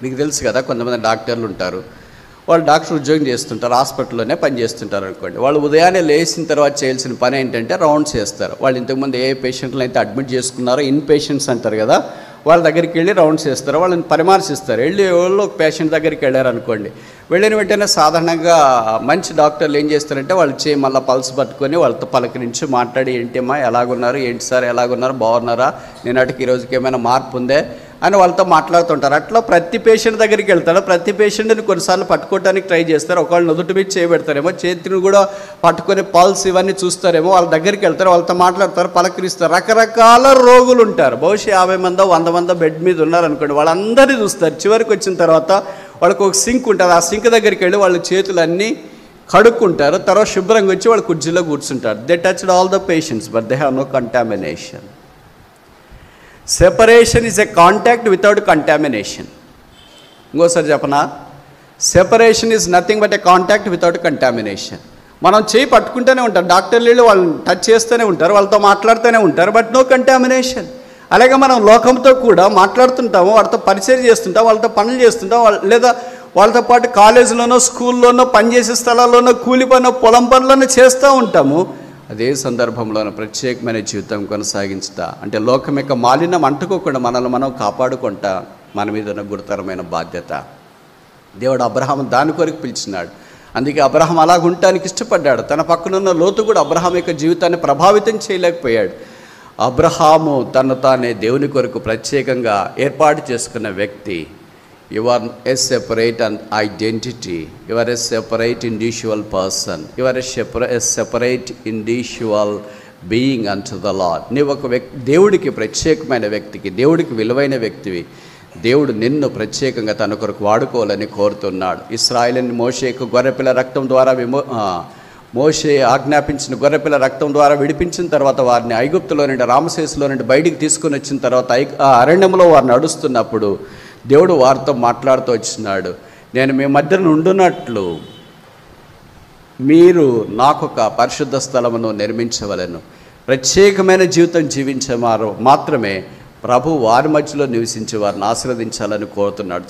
మీకు తెలుసు కదా, కొంతమంది డాక్టర్లు ఉంటారు, వాళ్ళు డాక్టర్ ఉద్యోగం చేస్తుంటారు, హాస్పిటల్లోనే పనిచేస్తుంటారు అనుకోండి. వాళ్ళు ఉదయాన్నే లేచిన తర్వాత చేయాల్సిన పని ఏంటంటే రౌండ్స్ చేస్తారు. వాళ్ళు ఇంతకుముందు ఏ పేషెంట్లు అయితే అడ్మిట్ చేసుకున్నారో ఇన్ పేషెంట్స్ అంటారు కదా, వాళ్ళ దగ్గరికి వెళ్ళి రౌండ్స్ చేస్తారు, వాళ్ళని పరామర్శిస్తారు. వెళ్ళి వాళ్ళు ఒక పేషెంట్ దగ్గరికి వెళ్ళారు అనుకోండి, వెళ్ళిన వెంటనే సాధారణంగా మంచి డాక్టర్లు ఏం చేస్తారంటే వాళ్ళు చేయి మళ్ళీ పల్స్ పట్టుకొని వాళ్ళతో పలకరించి మాట్లాడి, ఏంటమ్మా ఎలాగున్నారు, ఏంటి సార్ ఎలాగున్నారు, బాగున్నారా, నేనాటికి ఈ రోజుకి ఏమైనా మార్పు ఉందే అని వాళ్ళతో మాట్లాడుతుంటారు. అట్లా ప్రతి పేషెంట్ దగ్గరికి వెళ్తాడు. ప్రతి పేషెంట్ని కొన్నిసార్లు పట్టుకోవడానికి ట్రై చేస్తారు. ఒకళ్ళు నుదుటి మీద చేయబెడతారేమో, చేతిని కూడా పట్టుకొని పల్స్ ఇవన్నీ చూస్తారేమో, వాళ్ళ దగ్గరికి వెళ్తారు, వాళ్ళతో మాట్లాడతారు, పలకరిస్తారు. రకరకాల రోగులు ఉంటారు, బహుశా 50 మందో 100 మందో బెడ్ మీద ఉన్నారనుకోండి, వాళ్ళందరినీ చూస్తారు. చివరికి వచ్చిన తర్వాత వాళ్ళకి ఒక సింక్ ఉంటుంది, ఆ సింక్ దగ్గరికి వెళ్ళి వాళ్ళ చేతులన్నీ కడుక్కుంటారు. తర్వాత శుభ్రంగా వచ్చి వాళ్ళు కుర్చీలో కూర్చుంటారు. They touched all the patients but they have no contamination. Separation is a contact without contamination. ఇంకోసారి చెప్పనా, separation is nothing but a contact without contamination. మనం చేయి పట్టుకుంటూనే ఉంటాం, డాక్టర్లు వెళ్ళి వాళ్ళని టచ్ చేస్తూనే ఉంటారు, వాళ్ళతో మాట్లాడుతూనే ఉంటారు, బట్ నో కంటామినేషన్. అలాగే మనం లోకంతో కూడా మాట్లాడుతుంటాము, వాళ్ళతో పరిచయం చేస్తుంటాం, వాళ్ళతో పనులు చేస్తుంటాం, లేదా వాళ్ళతో పాటు కాలేజీలోనో స్కూల్లోనో పనిచేసే స్థలాల్లోనో కూలి పనో పొలం పనులను చేస్తూ ఉంటాము. అదే సందర్భంలోనూ ప్రత్యేకమైన జీవితం కొనసాగించుతా అంటే లోకం యొక్క మాలిన్యం అంటుకోకుండా మనల్ని మనం కాపాడుకుంటా మన మీద ఉన్న గురుతరమైన బాధ్యత. దేవుడు అబ్రహాము దాని కొరకు పిలిచినాడు. అందుకే అబ్రహాం అలాగ ఉండటానికి ఇష్టపడ్డాడు. తన పక్కనున్న లోతు కూడా అబ్రహాం యొక్క జీవితాన్ని ప్రభావితం చేయలేకపోయాడు. అబ్రహాము తను తానే దేవుని కొరకు ప్రత్యేకంగా ఏర్పాటు చేసుకున్న వ్యక్తి. You are a separate identity. You are a separate individual person. You are a separate individual being unto the Lord. నీవు ఒక దేవుడికి ప్రత్యేకమైన వ్యక్తికి, దేవుడికి విలువైన వ్యక్తివి. దేవుడు నిన్ను ప్రత్యేకంగా తన కొరకు వాడుకోవాలని కోరుతున్నాడు. ఇశ్రాయేలుని మోషేకు గొర్రెపిల్ల రక్తం ద్వారా మోషే ఆజ్ఞాపించిన గొర్రెపిల్ల రక్తం ద్వారా విడిపించిన తర్వాత వారిని ఐగుప్తులో నుండి రామసేసులో నుండి బయటికి తీసుకుని వచ్చిన తర్వాత అరణ్యంలో వారు నడుస్తున్నప్పుడు దేవుడు వారితో మాట్లాడుతూ వచ్చినాడు. నేను మీ మధ్యన ఉండునట్లు మీరు నాకొక పరిశుద్ధ స్థలమును నిర్మించవలెను. ప్రత్యేకమైన జీవితం జీవించేవారు మాత్రమే ప్రభు వారి మధ్యలో నివసించి వారిని ఆశీర్వదించాలని కోరుతున్నాడు.